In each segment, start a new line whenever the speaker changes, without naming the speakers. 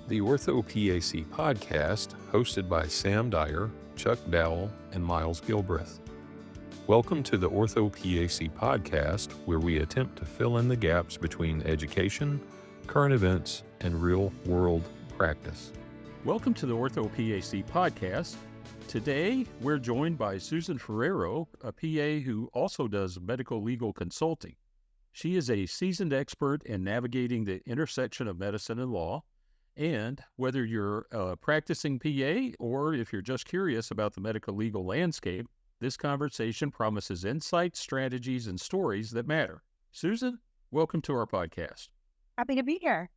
the orthoPAC podcast, hosted by Sam Dyer, Chuck Dowell, and Miles Gilbreth. Welcome to the orthoPAC podcast, where we attempt to fill in the gaps between education, current events, and real-world practice.
Welcome to the orthoPAC podcast. Today, we're joined by Susan Ferrero, a PA who also does medical legal consulting. She is a seasoned expert in navigating the intersection of medicine and law. And whether you're a practicing PA or if you're just curious about the medical legal landscape, this conversation promises insights, strategies, and stories that matter. Susan, welcome to our podcast.
Happy to be here.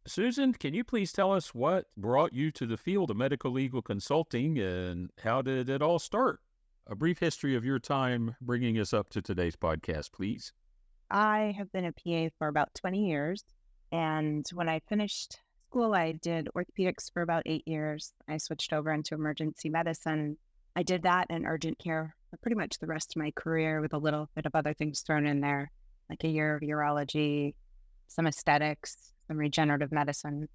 Susan, can you please tell us what brought you to the field of medical legal consulting and how did it all start? A brief history of your time bringing us up to today's podcast, please.
I have been a PA for about 20 years, and when I finished school, I did orthopedics for about 8 years. I switched over into emergency medicine. I did that in urgent care for pretty much the rest of my career with a little bit of other things thrown in there, like a year of urology, some aesthetics, some regenerative medicine,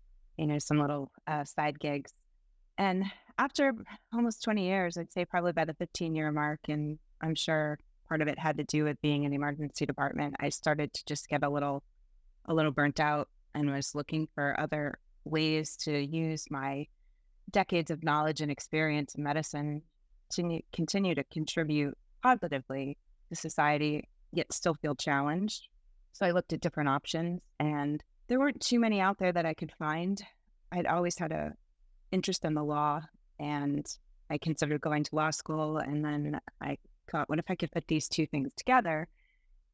some little side gigs. And after almost 20 years, I'd say probably by the 15-year mark, and I'm sure part of it had to do with being in the emergency department, I started to just get a little burnt out and was looking for other ways to use my decades of knowledge and experience in medicine to continue to contribute positively to society, yet still feel challenged. So I looked at different options, and there weren't too many out there that I could find. I'd always had an interest in the law, and I considered going to law school, and then I thought, what if I could put these two things together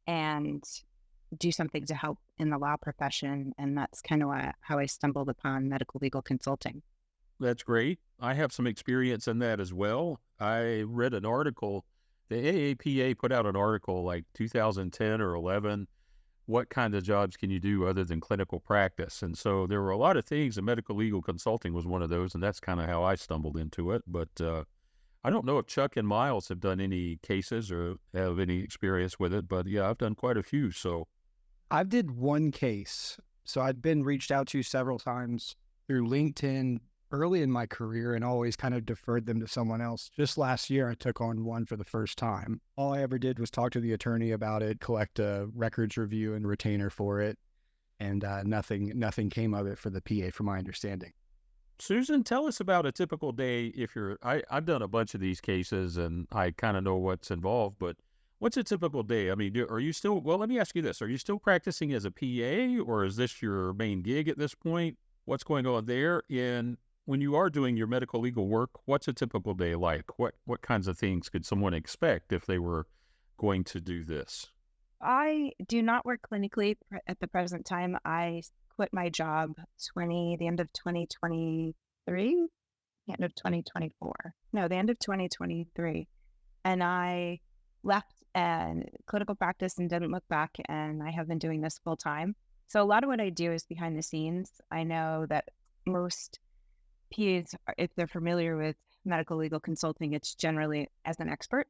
and do something to help in the law profession? And that's kind of how I stumbled upon medical legal consulting.
That's great. I have some experience in that as well. I read an article, the AAPA put out an article like 2010 or 11, what kind of jobs can you do other than clinical practice? And so there were a lot of things, and medical legal consulting was one of those, and that's kind of how I stumbled into it. But I don't know if Chuck and Miles have done any cases or have any experience with it, but yeah, I've done quite a few, so.
I did one case. So I'd been reached out to several times through LinkedIn early in my career and always kind of deferred them to someone else. Just last year, I took on one for the first time. All I ever did was talk to the attorney about it, collect a records review and retainer for it, and nothing came of it for the PA, from my understanding.
Susan, tell us about a typical day. I've done a bunch of these cases and I kind of know what's involved, but what's a typical day? I mean, are you still, well, let me ask you this. Are you still practicing as a PA, or is this your main gig at this point? What's going on there? And when you are doing your medical legal work, what's a typical day like? What kinds of things could someone expect if they were going to do this?
I do not work clinically at the present time. I quit my job the end of 2023, the end of 2024. No, the end of 2023. And I left clinical practice and didn't look back, and I have been doing this full time. So a lot of what I do is behind the scenes. I know that most PAs, if they're familiar with medical legal consulting, it's generally as an expert.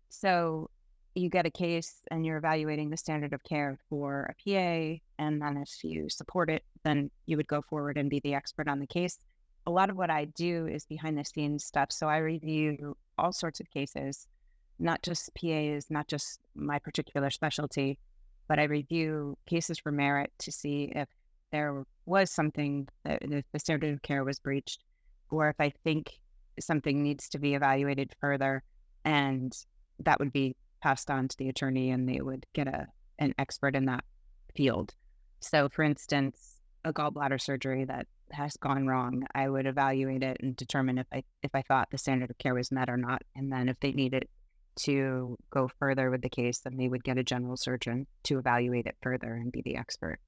So you get a case and you're evaluating the standard of care for a PA, and then if you support it, then you would go forward and be the expert on the case. A lot of what I do is behind the scenes stuff. So I review all sorts of cases, not just PAs, not just my particular specialty, but I review cases for merit to see if there was something that the standard of care was breached, or if I think something needs to be evaluated further, and that would be passed on to the attorney and they would get an expert in that field. So for instance, a gallbladder surgery that has gone wrong, I would evaluate it and determine if I thought the standard of care was met or not. And then if they needed to go further with the case, then they would get a general surgeon to evaluate it further and be the expert.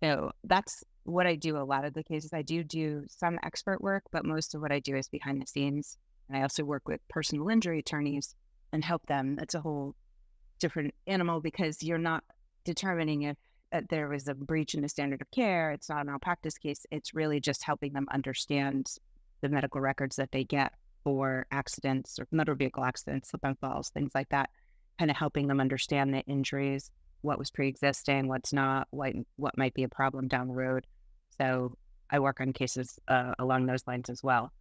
So that's what I do. A lot of the cases, I do some expert work, but most of what I do is behind the scenes. And I also work with personal injury attorneys and help them. It's a whole different animal because you're not determining if there was a breach in the standard of care. It's not a malpractice case. It's really just helping them understand the medical records that they get for accidents or motor vehicle accidents, slip and falls, things like that, kind of helping them understand the injuries, what was pre-existing, what's not, what might be a problem down the road. So I work on cases along those lines as well.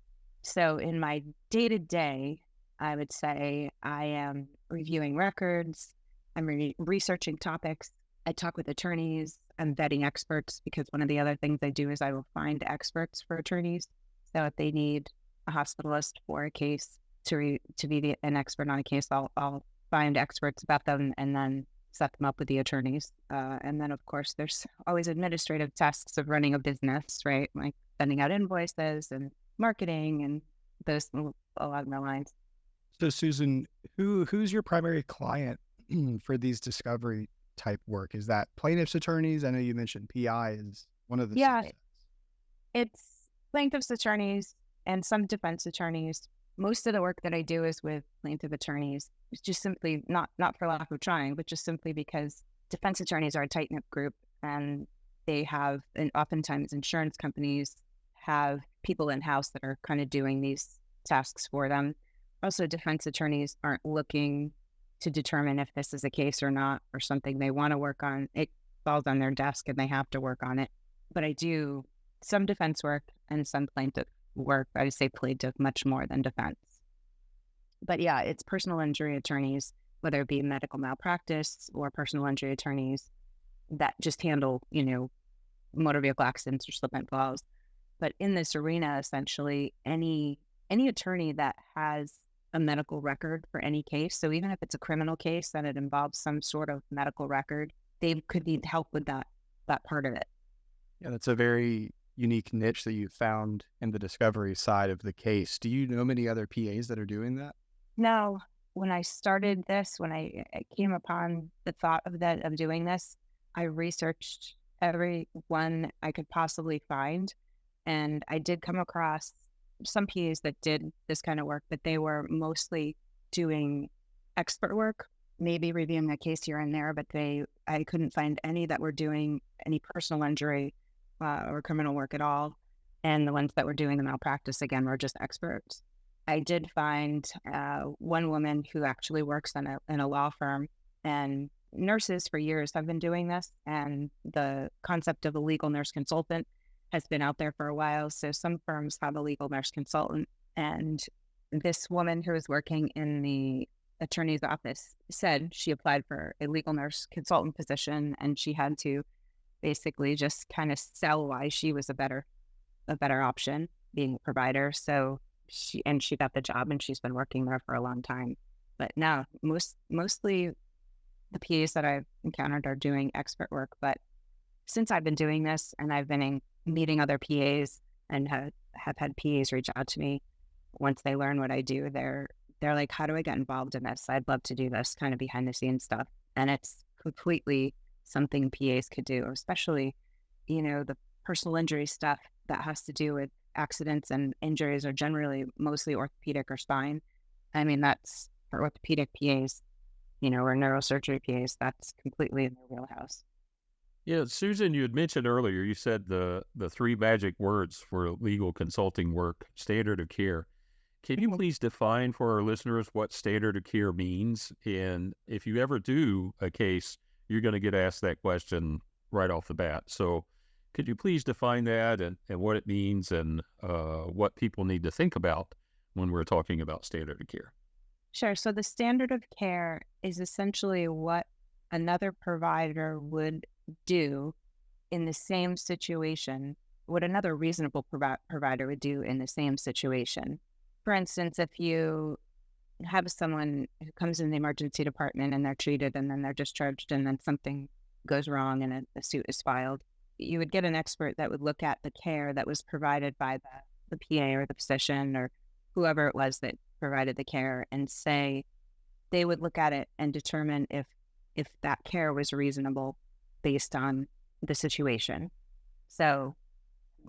So in my day-to-day, I would say I am reviewing records, I'm researching topics, I talk with attorneys, I'm vetting experts because one of the other things I do is I will find experts for attorneys. So if they need a hospitalist for a case to be an expert on a case, I'll find experts about them and then set them up with the attorneys. And then, of course, there's always administrative tasks of running a business, right? Like sending out invoices and marketing and those along the lines.
So Susan, who's your primary client for these discovery type work? Is that plaintiffs' attorneys? I know you mentioned PI is one of the
Yeah,
subsets.
it's plaintiffs' attorneys and some defense attorneys. Most of the work that I do is with plaintiff attorneys. It's just simply not for lack of trying, but just simply because defense attorneys are a tight-knit group and they have, and oftentimes insurance companies have people in-house that are kind of doing these tasks for them. Also, defense attorneys aren't looking to determine if this is a case or not, or something they want to work on. It falls on their desk and they have to work on it. But I do some defense work and some plaintiff work. I would say plaintiff much more than defense. But yeah, it's personal injury attorneys, whether it be medical malpractice or personal injury attorneys that just handle, motor vehicle accidents or slip and falls. But in this arena, essentially, any attorney that has a medical record for any case, so even if it's a criminal case and it involves some sort of medical record, they could need help with that part of it.
Yeah, that's a very unique niche that you found in the discovery side of the case. Do you know many other PAs that are doing that?
Now, when I started this, when I came upon the thought of doing this, I researched everyone I could possibly find. And I did come across some PAs that did this kind of work, but they were mostly doing expert work, maybe reviewing a case here and there, but I couldn't find any that were doing any personal injury or criminal work at all. And the ones that were doing the malpractice, again, were just experts. I did find one woman who actually works in a law firm, and nurses for years have been doing this. And the concept of a legal nurse consultant has been out there for a while. So some firms have a legal nurse consultant. And this woman who was working in the attorney's office said she applied for a legal nurse consultant position, and she had to basically just kind of sell why she was a better option being a provider. So she got the job, and she's been working there for a long time. But now mostly the PAs that I've encountered are doing expert work. But since I've been doing this and I've been meeting other PAs and have had PAs reach out to me, once they learn what I do, they're like, how do I get involved in this? I'd love to do this kind of behind the scenes stuff. And it's completely something PAs could do, especially, the personal injury stuff that has to do with accidents and injuries are generally mostly orthopedic or spine. I mean, that's for orthopedic PAs, or neurosurgery PAs, that's completely in their wheelhouse.
Yeah, Susan, you had mentioned earlier, you said the three magic words for legal consulting work, standard of care. Can you please define for our listeners what standard of care means? And if you ever do a case, you're going to get asked that question right off the bat. So could you please define that and what it means and what people need to think about when we're talking about standard of care?
Sure. So the standard of care is essentially what another provider would do in the same situation, what another reasonable provider would do in the same situation. For instance, if you have someone who comes in the emergency department and they're treated and then they're discharged and then something goes wrong and a suit is filed, you would get an expert that would look at the care that was provided by the PA or the physician or whoever it was that provided the care, and say they would look at it and determine if that care was reasonable based on the situation. So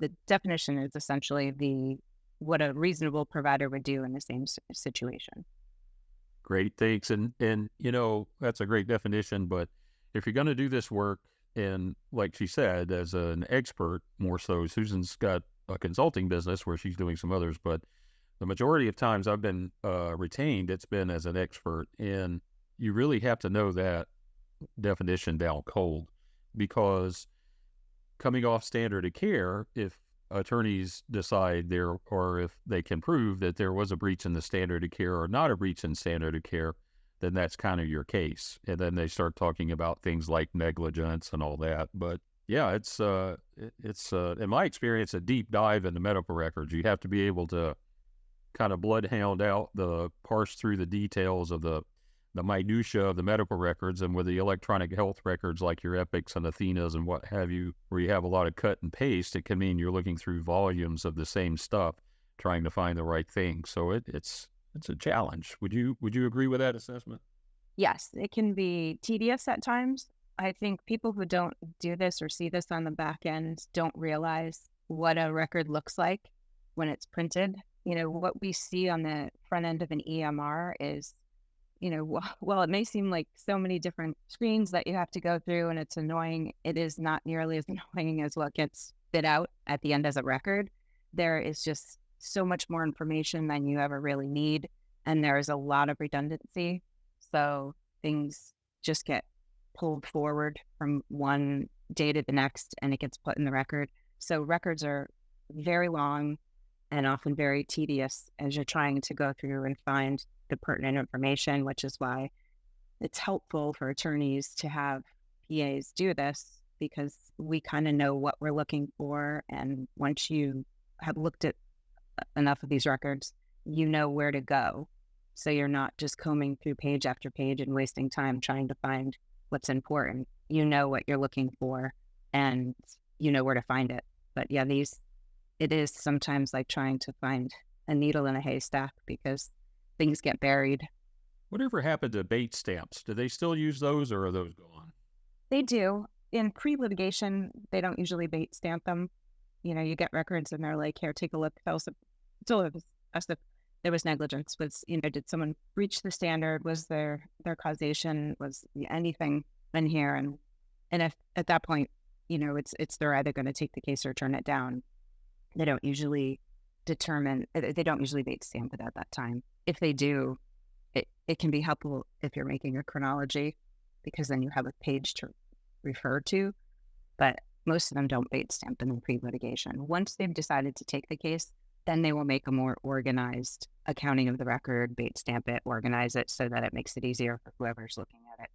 the definition is essentially what a reasonable provider would do in the same situation.
Great, thanks. And that's a great definition, but if you're going to do this work, and like she said, as an expert, more so, Susan's got a consulting business where she's doing some others, but the majority of times I've been retained, it's been as an expert, and you really have to know that definition down cold, because coming off standard of care, if attorneys decide there, or if they can prove that there was a breach in the standard of care or not a breach in standard of care, then that's kind of your case. And then they start talking about things like negligence and all that. But yeah, it's in my experience, a deep dive into medical records. You have to be able to kind of bloodhound out parse through the details of the minutia of the medical records. And with the electronic health records like your Epics and Athenas and what have you, where you have a lot of cut and paste, it can mean you're looking through volumes of the same stuff, trying to find the right thing. So it's a challenge. Would you agree with that assessment?
Yes, it can be tedious at times. I think people who don't do this or see this on the back end don't realize what a record looks like when it's printed. What we see on the front end of an EMR is, while it may seem like so many different screens that you have to go through and it's annoying, it is not nearly as annoying as what gets spit out at the end as a record. There is just so much more information than you ever really need, and there's a lot of redundancy. So things just get pulled forward from one day to the next, and it gets put in the record. So records are very long and often very tedious as you're trying to go through and find the pertinent information, which is why it's helpful for attorneys to have PAs do this, because we kind of know what we're looking for. And once you have looked at enough of these records, you know where to go. So you're not just combing through page after page and wasting time trying to find what's important. You know what you're looking for and you know where to find it. But yeah, it is sometimes like trying to find a needle in a haystack because things get buried.
Whatever happened to bait stamps? Do they still use those, or are those gone?
They do. In pre-litigation, they don't usually bait stamp them. You get records and they're like, here, take a look. Tell us if there was negligence. Did someone breach the standard? Was their causation? Was anything in here? And if at that point, they're either going to take the case or turn it down. They don't usually bait stamp it at that time. If they do, it can be helpful if you're making a chronology, because then you have a page to refer to. But most of them don't bait stamp in the pre-litigation. Once they've decided to take the case, then they will make a more organized accounting of the record, bait stamp it, organize it so that it makes it easier for whoever's looking at it.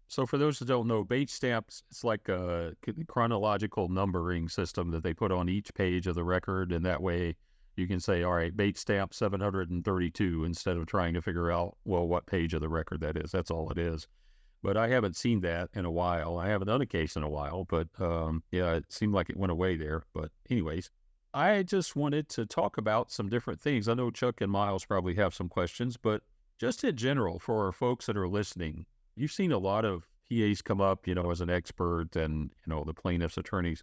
So for those that don't know, bait stamps, it's like a chronological numbering system that they put on each page of the record. And that way you can say, all right, bait stamp 732, instead of trying to figure out, well, what page of the record that is. That's all it is. But I haven't seen that in a while. I haven't done a case in a while, but yeah, it seemed like it went away there. But anyways, I just wanted to talk about some different things. I know Chuck and Miles probably have some questions, but just in general, for our folks that are listening, you've seen a lot of PAs come up, as an expert and, the plaintiff's attorneys.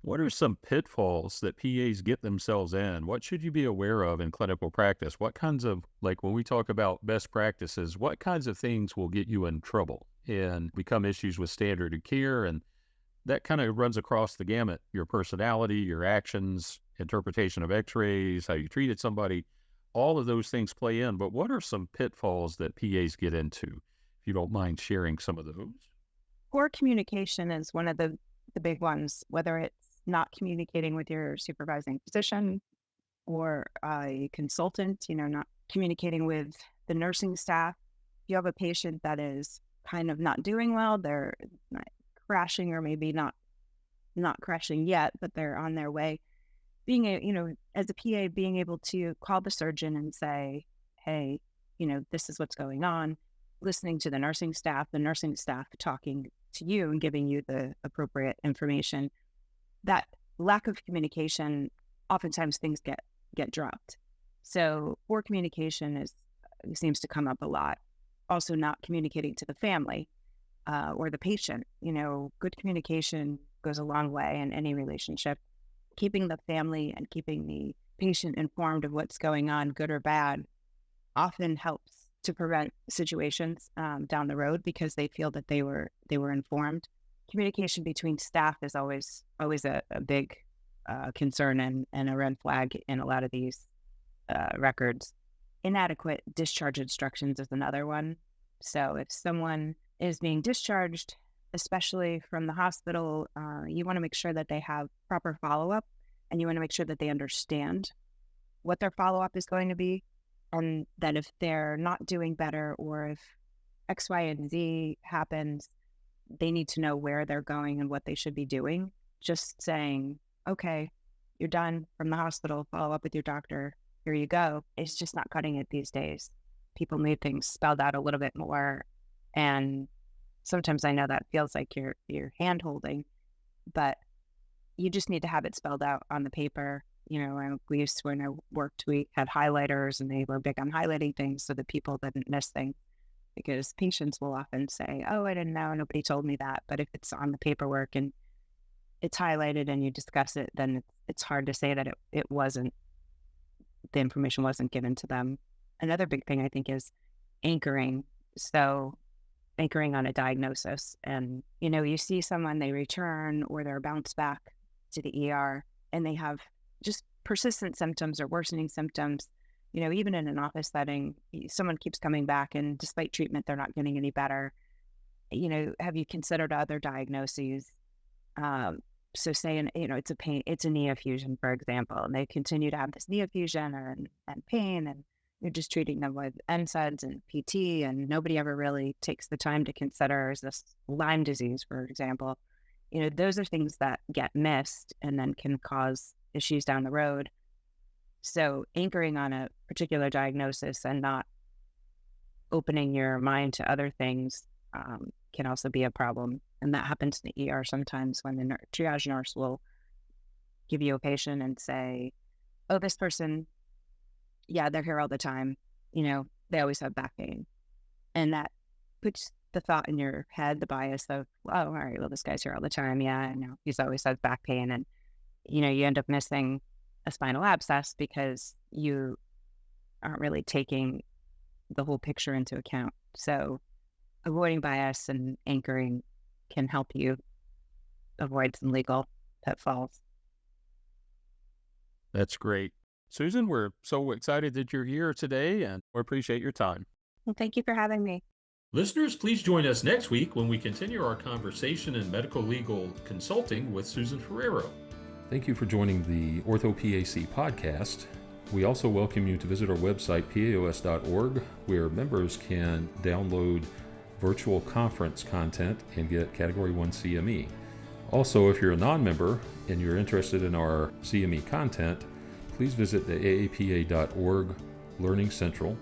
What are some pitfalls that PAs get themselves in? What should you be aware of in clinical practice? What kinds of, like when we talk about best practices, what kinds of things will get you in trouble and become issues with standard of care? And that kind of runs across the gamut: your personality, your actions, interpretation of x-rays, how you treated somebody. All of those things play in. But what are some pitfalls that PAs get into, if you don't mind sharing some of those?
Poor communication is one of the big ones, whether it's not communicating with your supervising physician or a consultant, not communicating with the nursing staff. If you have a patient that is kind of not doing well, they're not crashing, or maybe not crashing yet, but they're on their way. As a PA, being able to call the surgeon and say, hey, this is what's going on, listening to the nursing staff talking to you and giving you the appropriate information. That lack of communication, oftentimes things get dropped. So poor communication seems to come up a lot. Also, not communicating to the family or the patient. Good communication goes a long way in any relationship. Keeping the family and keeping the patient informed of what's going on, good or bad, often helps to prevent situations down the road, because they feel that they were informed. Communication between staff is always a big concern and a red flag in a lot of these records. Inadequate discharge instructions is another one. So if someone is being discharged, especially from the hospital, you want to make sure that they have proper follow-up. and you want to make sure that they understand what their follow-up is going to be, and that if they're not doing better or if X, Y, and Z happens, they need to know where they're going and what they should be doing. Just saying, okay, you're done from the hospital, follow up with your doctor, here you go. It's just not cutting it these days. People need things spelled out a little bit more. And sometimes I know that feels like you're hand holding, but you just need to have it spelled out on the paper. We used to, when I worked, we had highlighters and they were big on highlighting things so that people didn't miss things, because patients will often say, oh, I didn't know, nobody told me that. But if it's on the paperwork and it's highlighted and you discuss it, then it's hard to say that the information wasn't given to them. Another big thing I think is anchoring. So anchoring on a diagnosis, and, you see someone, they return or they're bounced back to the ER and they have just persistent symptoms or worsening symptoms. Even in an office setting, someone keeps coming back and despite treatment, they're not getting any better. Have you considered other diagnoses? So saying, it's a knee effusion, for example, and they continue to have this knee effusion and pain, and you're just treating them with NSAIDs and PT, and nobody ever really takes the time to consider, is this Lyme disease, for example? Those are things that get missed and then can cause issues down the road. So anchoring on a particular diagnosis and not opening your mind to other things can also be a problem. And that happens in the ER sometimes, when the triage nurse will give you a patient and say, oh, this person, yeah, they're here all the time. They always have back pain. And that puts the thought in your head, the bias of, oh, all right, well, this guy's here all the time. Yeah, I know. He's always had back pain. And, you end up missing a spinal abscess because you aren't really taking the whole picture into account. So avoiding bias and anchoring can help you avoid some legal pitfalls.
That's great. Susan, we're so excited that you're here today, and we appreciate your time.
Well, thank you for having me.
Listeners, please join us next week when we continue our conversation in medical legal consulting with Susan Ferrero.
Thank you for joining the orthoPAC podcast. We also welcome you to visit our website, paos.org, where members can download virtual conference content and get Category 1 CME. Also, if you're a non-member and you're interested in our CME content, please visit the aapa.org Learning Central